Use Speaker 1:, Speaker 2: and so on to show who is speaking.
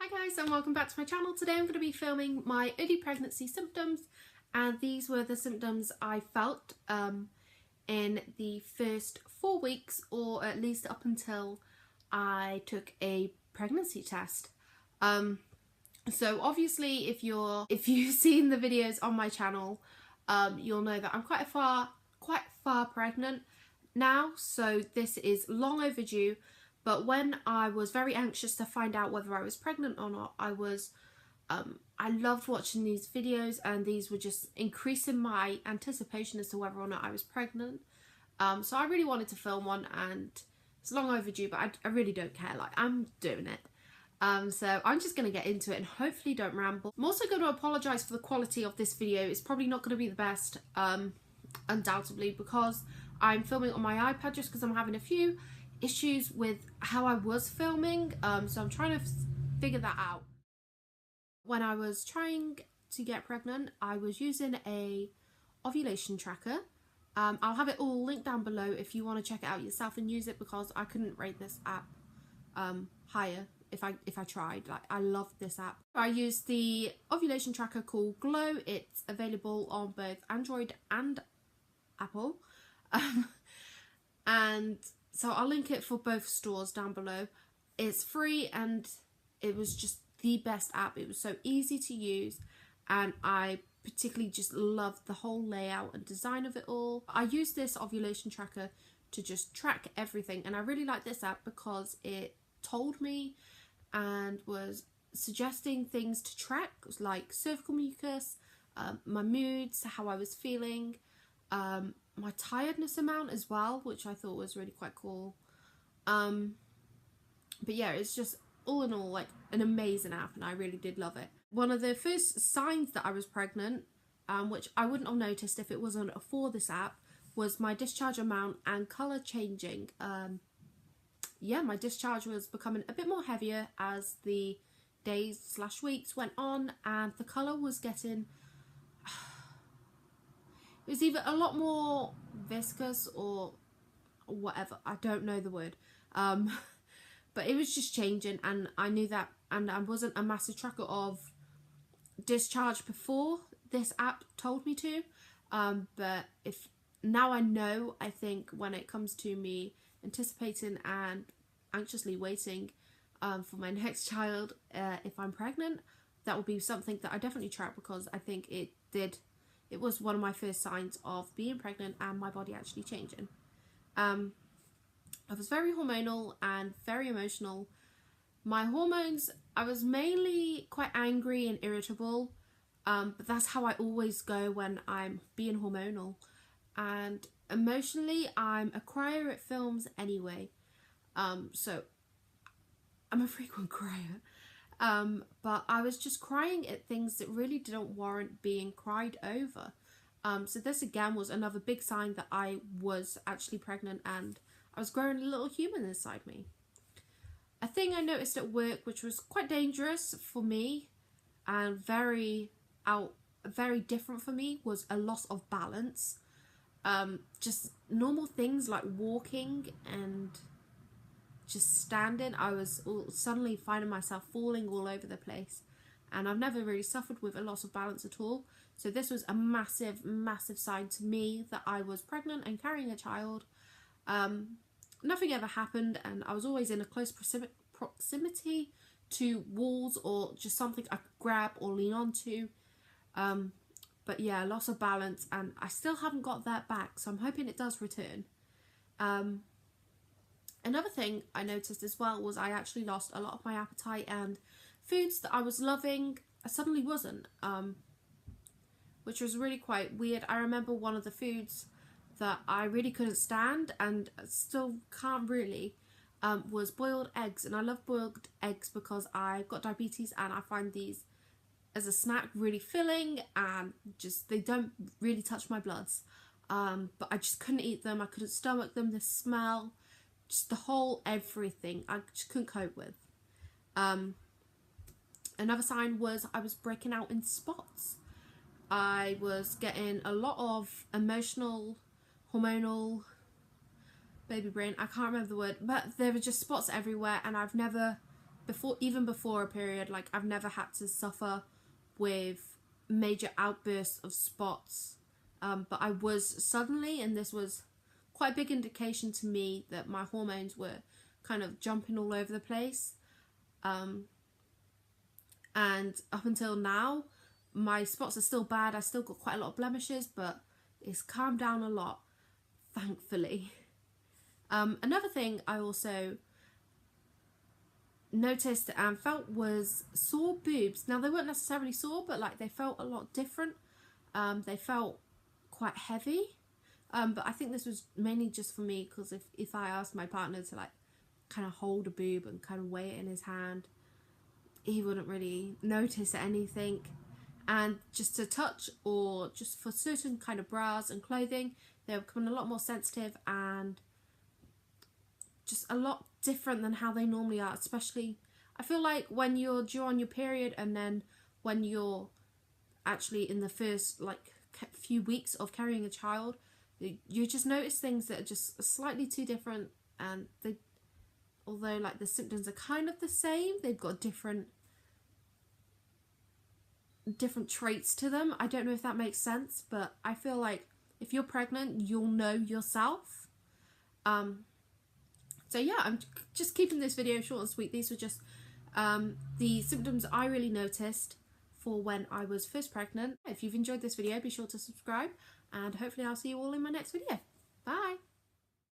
Speaker 1: Hi guys, and welcome back to my channel. Today I'm going to be filming my early pregnancy symptoms, and these were the symptoms I felt in the first 4 weeks, or at least up until I took a pregnancy test. So obviously if you've seen the videos on my channel, you'll know that I'm quite far pregnant now, so this is long overdue. But when I was very anxious to find out whether I was pregnant or not, I loved watching these videos, and these were just increasing my anticipation as to whether or not I was pregnant. So I really wanted to film one, and it's long overdue, but I really don't care. Like, I'm doing it. So I'm just going to get into it and hopefully don't ramble. I'm also going to apologise for the quality of this video. It's probably not going to be the best, undoubtedly, because I'm filming on my iPad just because I'm having a few issues with how I was filming, so I'm trying to figure that out. When I was trying to get pregnant, I was using a ovulation tracker. I'll have it all linked down below if you want to check it out yourself and use it, because I couldn't rate this app higher if I tried. Like, I love this app. I used the ovulation tracker called Glow. It's available on both Android and Apple, and so I'll link it for both stores down below. It's free, and it was just the best app. It was so easy to use, and I particularly just loved the whole layout and design of it all. I used this ovulation tracker to just track everything, and I really like this app because it told me and was suggesting things to track, like cervical mucus, my moods, how I was feeling, my tiredness amount as well, which I thought was really quite cool. But yeah, it's just all in all like an amazing app, and I really did love it. One of the first signs that I was pregnant, which I wouldn't have noticed if it wasn't for this app, was my discharge amount and colour changing. Yeah, my discharge was becoming a bit more heavier as the days/weeks went on, and the colour was getting... It was either a lot more viscous or whatever. I don't know the word. But it was just changing, and I knew that, and I wasn't a massive tracker of discharge before this app told me to. But if now I know, I think when it comes to me anticipating and anxiously waiting for my next child, if I'm pregnant, that will be something that I definitely track, because I think it was one of my first signs of being pregnant and my body actually changing. I was very hormonal and very emotional. My hormones, I was mainly quite angry and irritable, but that's how I always go when I'm being hormonal. And emotionally, I'm a crier at films anyway, so I'm a frequent crier. But I was just crying at things that really didn't warrant being cried over. So this again was another big sign that I was actually pregnant, and I was growing a little human inside me. A thing I noticed at work, which was quite dangerous for me and very different for me, was a loss of balance. Just normal things like walking and just standing, I was suddenly finding myself falling all over the place, and I've never really suffered with a loss of balance at all. So this was a massive sign to me that I was pregnant and carrying a child. Nothing ever happened, and I was always in a close proximity to walls or just something I could grab or lean onto. But yeah, loss of balance, and I still haven't got that back, so I'm hoping it does return. Another thing I noticed as well was I actually lost a lot of my appetite, and foods that I was loving, I suddenly wasn't, which was really quite weird. I remember one of the foods that I really couldn't stand, and still can't really, was boiled eggs. And I love boiled eggs because I got diabetes, and I find these as a snack really filling, and just they don't really touch my bloods. But I just couldn't eat them. I couldn't stomach them. The smell, just the whole everything, I just couldn't cope with. Another sign was I was breaking out in spots. I was getting a lot of emotional, hormonal, baby brain, I can't remember the word, but there were just spots everywhere, and I've never even before a period, like I've never had to suffer with major outbursts of spots, but I was suddenly, and this was quite a big indication to me that my hormones were kind of jumping all over the place. And up until now, my spots are still bad. I still got quite a lot of blemishes, but it's calmed down a lot, thankfully. Another thing I also noticed and felt was sore boobs. Now, they weren't necessarily sore, but like they felt a lot different. They felt quite heavy, but I think this was mainly just for me, because if I asked my partner to like kind of hold a boob and kind of weigh it in his hand, he wouldn't really notice anything. And just to touch, or just for certain kind of bras and clothing, they're becoming a lot more sensitive and just a lot different than how they normally are. Especially, I feel like when you're due on your period, and then when you're actually in the first like few weeks of carrying a child, you just notice things that are just slightly too different. And they, although like the symptoms are kind of the same, they've got different traits to them. I don't know if that makes sense, but I feel like if you're pregnant, you'll know yourself. So yeah, I'm just keeping this video short and sweet. These were just the symptoms I really noticed for when I was first pregnant. If you've enjoyed this video, be sure to subscribe, and hopefully I'll see you all in my next video. Bye!